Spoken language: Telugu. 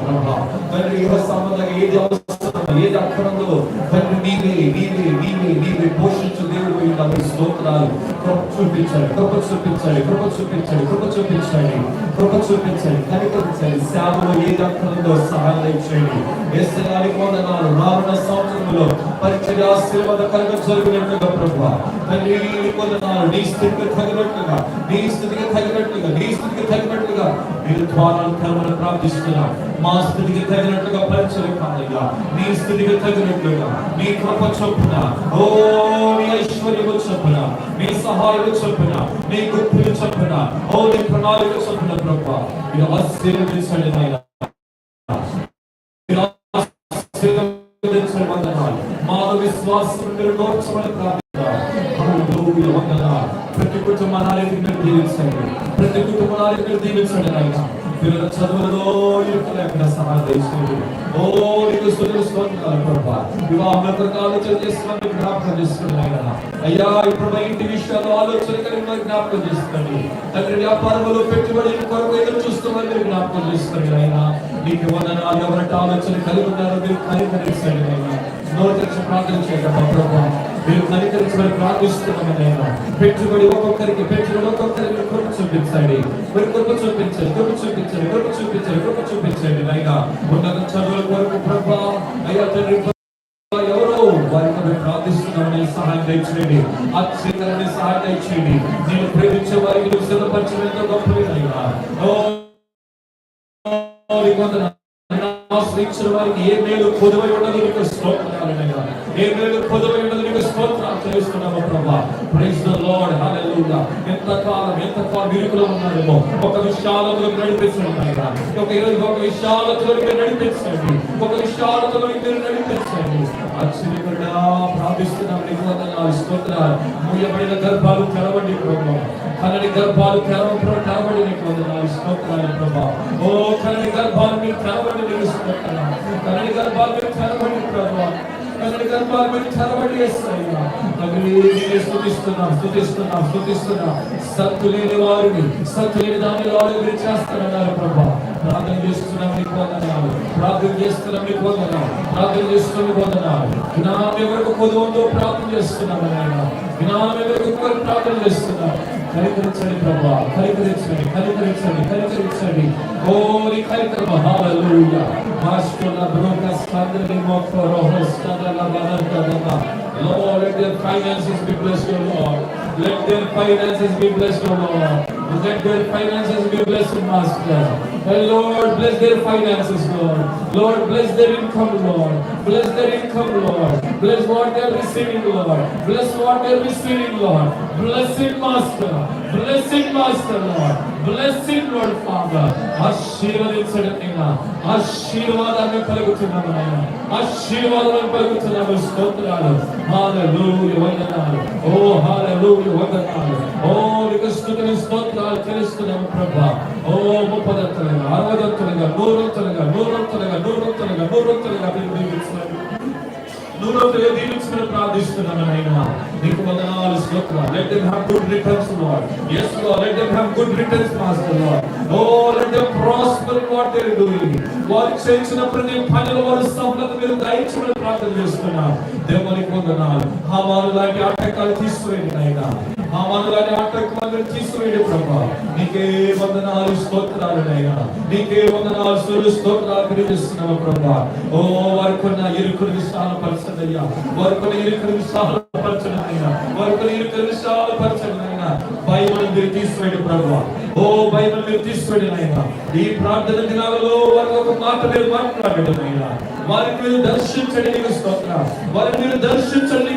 ప్రభా. తండ్రి ఇహ సంబంధంగా ఏది అవసరం, ఏది అక్కడంలో తండ్రి నీవే పోషించు దేవుడు. మీ స్తోత్రాలు. కృప చూపించండి, కృప చూపించండి, కృప చూపించండి, కృప చూపించండి, కృప చూపించండి, కనికరించండి. సేవలో ఏది అక్కడంలో సహాయం చేయండి. యేసయ్యానికి వందనాలు. రానున్న సంవత్సరంలో పరిచర్య ఆశీర్వాదకరంగా జరిగినట్లుగా ప్రభా తండ్రి వందనాలు. నీ స్థితికి తగినట్లుగా, నీ స్థితికి తగినట్లుగా, నీ స్థితికి తగినట్లుగా మీరు ద్వారాలు తెరవని ప్రార్థిస్తున్నా. మా స్థితికి తగినట్లుగా పరిచయం కాదయ్యా. నీ స్థితికి తగినట్లుగా నీ కృప చొప్పున, ఓ నీ ఐశ్వర్యము చొప్పున, నీ సహాయం చొప్పున, నీ గుర్తులు చొప్పున, ఓ నీ ప్రణాళిక చొప్పున ప్రభా మీరు ఆశీర్వదించండి నాయనా. మాలో విశ్వాసం మీరు నోర్చమని ప్రార్థిస్తున్నాం. ప్రతి కుటుంబాన్ని మీరు దీవించండి, ప్రతి కుటుంబాన్ని మీరు దీవించండి నాయన. పిల్లల చదువులో ఇరుకులేకుండా సహాయం చేయండి. ఓ నీకు స్తుతులు స్తోత్రాలు ప్రభా. వివాహం ఆలోచన చేస్తున్నాం, మీకు జ్ఞాపకం చేసుకోండి ఆయన. అయ్యా ఇప్పుడు ఇంటి విషయాలు ఆలోచన కలిగి జ్ఞాపకం చేసుకోండి. తండ్రి వ్యాపారంలో పెట్టుబడి కొరకు ఎదురు చూస్తున్నామని మీరు జ్ఞాపకం చేసుకోండి ఆయన. నీకు వందనాలు. ఎవరంటే ఆలోచన కలిగి ఉన్నారో మీరు కనికరించండి ఆయన. నోరు తెరిచి ప్రార్థన చేయండి ప్రభా. మీరు కనికరించమని ప్రార్థిస్తున్నామని ఆయన. పెట్టుబడి ఒక్కొక్కరికి కృప చూపించండి, మరి కృప చూపించండి, కృప చూపించండి, కృప చూపించండి, కృప చూపించండి నాయన. ఉన్నత చదువుల కొరకు ప్రభా అయ్యా తండ్రి ఎవరో వారికి ప్రార్థిస్తున్నామని సహాయం దయచేయండి, ఆశ్చర్యాన్ని సహాయం దయచేయండి. నేను ప్రేమించే వారికి నువ్వు సిద్ధపరచడంతో గొప్పవి నాయనా. ఆశ్రయించిన వారికి ఏ మేలు పొదువై ఉండదు నీకు స్తోత్రాలనైనా, ఏ మేలు పొదువై ఉండదు నీకు స్తోత్రాలు చేస్తున్నాము ప్రభా. ప్రైజ్ ది లార్డ్, హల్లెలూయా. ఎంతకాలం ఇరుకులో ఉన్నారేమో ఒక విశాలతలోకి నడిపించండి నాయనా. ఒక విశాలతలోకి నడిపించండి, ఒక విశాలతలోకి మీరు నడిపించండి. ఆశ్చర్యకరుడా ప్రార్థిస్తున్నాం. నీకు వందనాలు, స్తోత్రాలు. మూయబడిన గర్భాలు తెరవండి ప్రభా. కన్నడి గర్భాలు తెరవండి. నీకు వందనాలు, స్తోత్రాలు ప్రభా. ఓ కన్నడి గర్భాలు మీరు తెరవండి. నీకు స్తోత్రాలు. కన్నడి గర్భాలు మీరు తెరవండి ప్రభా. కన్నడి గర్భాలు మీరు తెరవండి యేసయ్యా. స్తుతిస్తున్నాం. సత్తు లేని వారిని సత్తు లేని దానిలో మీరు చేస్తారన్నారు ప్రభా. ప్రార్థన చేస్తున్నాం, నీకు వందనాలు. ప్రార్థన చేస్తున్నాం, నీకు వందనాలు. ప్రార్థన చేస్తున్నాం, నీకు వందనాలు. జ్ఞానం ఎవరికి పొదువుందో ప్రార్థన చేస్తున్నాం నాయన. జ్ఞానం ఎవరికి ప్రార్థన చేస్తున్నాం. కనికరించండి ప్రభా, కనికరించండి, కనికరించండి, కనికరించండి. ఓ నీ కనికరమ. హల్లెలూయా. మాస్టర్ల బ్రోకస్ కందలి మోకో రోహస్తదల బలర్దదమ. Lord, let their finances be blessed, O Lord. Let their finances be blessed, O Lord. Let their finances be blessed, Master. And Lord, bless their finances, Lord. Lord, bless their income, Lord. Bless their income, Lord. Bless what they are receiving, Lord. Bless what they are receiving, Lord. Bless it, Master. Bless it, Master, Lord. Bless it, Lord Father. ఆశీర్వదించండినా. ఆశీర్వాదాన్ని కలుగుతున్నాము నాయన. ఆశీర్వాదాలను కలుగుతున్నాము. స్తోత్రాలు. హల్లెలూయా. వందనాలు. ఓ హల్లెలూయా. వందనాలు. ఓ నీకు స్తుతులు స్తోత్రాలు చెల్లిస్తున్నాము ప్రభా. ఓ 30 60 100 మీరు దీవించండి. నూరంతలుగా దీవించమని ప్రార్థిస్తున్నాను నాయనా. నీకు వందనాలు, స్తోత్రాలు. Let them have good returns, Lord. Yes, Lord. Let them have good returns, Master, Lord. Oh, let them prosper in what they are doing. వారు చేసిన ప్రతి పనిలో వారు సఫలత మీరు దయచేయమని ప్రార్థన చేస్తున్నాను. దేవునికి వందనాలు. హామాను లాంటి ఆటంకాలు తీసివేయండి నాయనా. హామాను లాంటి ఆటంకాలు తీసివేయండి ప్రభా. నీకే వందనాలు, స్తోత్రాలు నాయనా. నీకే వందనాలు, స్తోత్రాలు తెలియజేస్తున్నాము ప్రభా. ఓ వారికి కొన్న ఇరుకులు విశాలపరచండి అయ్యా. వారికి కొన్న ఇరుకులు విశాలపరచండి నాయనా. వారికి కొన్న ఇరుకులు విశాలపరచండి నాయనా. బైబిల్ మీరు తీసివేయండి ప్రభా. ఓ బైబిల్ మీరు తీసివేయండి నాయనా. ఈ ప్రార్థన దినాలలో వారికి ఒక మాట మీరు మాట్లాడండి నాయనా. వారిని మీరు దర్శించండి. నీకు స్తోత్రం. వారిని మీరు దర్శించండి.